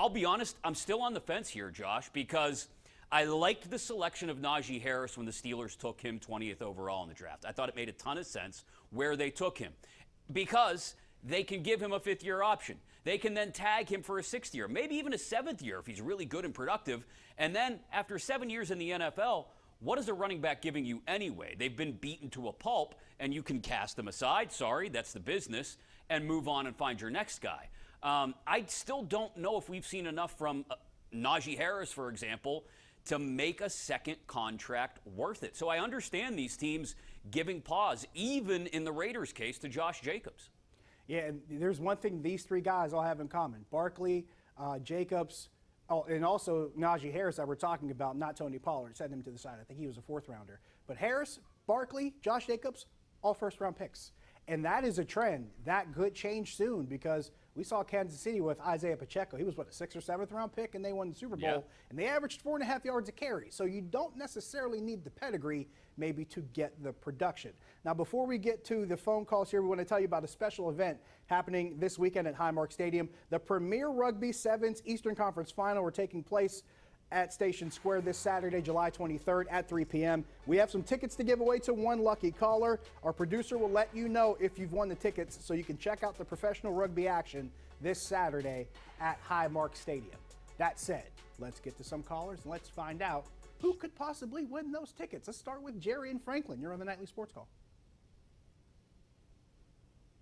I'll be honest, I'm still on the fence here, Josh, because I liked the selection of Najee Harris when the Steelers took him 20th overall in the draft. I thought it made a ton of sense where they took him because they can give him a fifth-year option. They can then tag him for a sixth year, maybe even a seventh year if he's really good and productive. And then after 7 years in the NFL, what is a running back giving you anyway? They've been beaten to a pulp, and you can cast them aside. Sorry, that's the business, and move on and find your next guy. I still don't know if we've seen enough from Najee Harris, for example, to make a second contract worth it. So I understand these teams giving pause, even in the Raiders' case, to Josh Jacobs. Yeah, and there's one thing these three guys all have in common. Barkley, Jacobs, and also Najee Harris that we're talking about, not Tony Pollard, set him to the side. I think he was a fourth rounder. But Harris, Barkley, Josh Jacobs, all first round picks. And that is a trend. That could change soon because we saw Kansas City with Isaiah Pacheco. He was, what, a 6th or 7th round pick, and they won the Super Bowl. Yeah. And they averaged 4.5 yards a carry. So you don't necessarily need the pedigree maybe to get the production. Now, before we get to the phone calls here, we want to tell you about a special event happening this weekend at Highmark Stadium. The Premier Rugby Sevens Eastern Conference Final are taking place at Station Square this Saturday, July 23rd at 3 p.m. We have some tickets to give away to one lucky caller. Our producer will let you know if you've won the tickets so you can check out the professional rugby action this Saturday at Highmark Stadium. That said, let's get to some callers and let's find out who could possibly win those tickets. Let's start with Jerry and Franklin. You're on the Nightly Sports Call.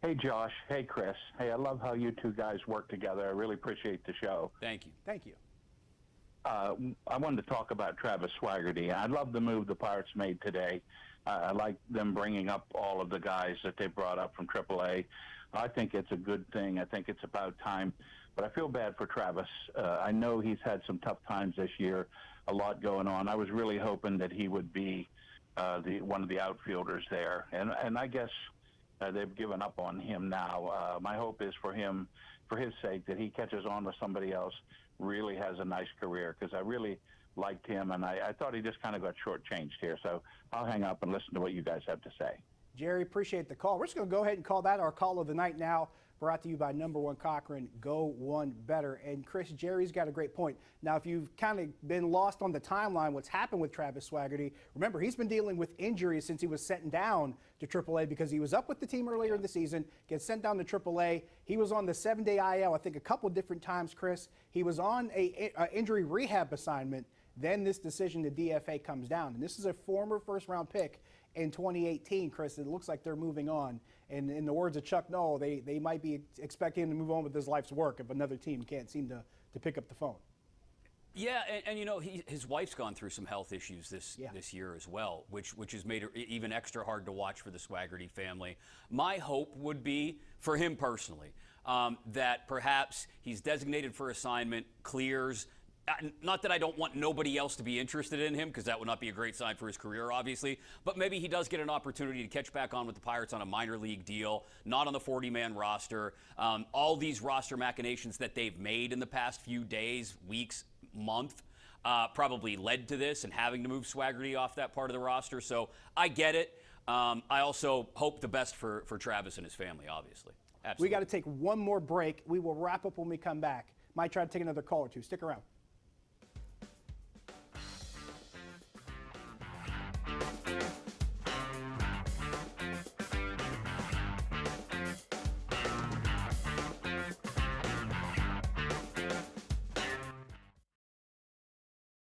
Hey, Josh. Hey, Chris. Hey, I love how you two guys work together. I really appreciate the show. Thank you. Thank you. I wanted to talk about Travis Swaggerty. I love the move the Pirates made today. I like them bringing up all of the guys that they brought up from AAA. I think it's a good thing. I think it's about time. But I feel bad for Travis. I know he's had some tough times this year, a lot going on. I was really hoping that he would be one of the outfielders there. And I guess they've given up on him now. My hope is for him, for his sake, that he catches on with somebody else, really has a nice career, because I really liked him, and I thought he just kind of got shortchanged here. So I'll hang up and listen to what you guys have to say. Jerry, appreciate the call. We're just going to go ahead and call that our call of the night now, brought to you by Number One Cochran, Go One Better. And Chris, Jerry's got a great point. Now, if you've kind of been lost on the timeline, what's happened with Travis Swaggerty, remember, he's been dealing with injuries since he was sent down to AAA because he was up with the team earlier in the season, gets sent down to AAA. He was on the 7-day IL, I think a couple different times, Chris. He was on a injury rehab assignment. Then this decision to DFA comes down. And this is a former first-round pick in 2018, Chris. It looks like they're moving on. And in the words of Chuck Noll, they might be expecting him to move on with his life's work if another team can't seem to pick up the phone. Yeah, and you know, his wife's gone through some health issues this year as well, which has made it even extra hard to watch for the Swaggerty family. My hope would be, for him personally, that perhaps he's designated for assignment, clears. Not that I don't want nobody else to be interested in him, because that would not be a great sign for his career, obviously. But maybe he does get an opportunity to catch back on with the Pirates on a minor league deal, not on the 40-man roster. All these roster machinations that they've made in the past few days, weeks, month, probably led to this and having to move Swaggerty off that part of the roster. So I get it. I also hope the best for Travis and his family, obviously. Absolutely. We got to take one more break. We will wrap up when we come back. Might try to take another call or two. Stick around.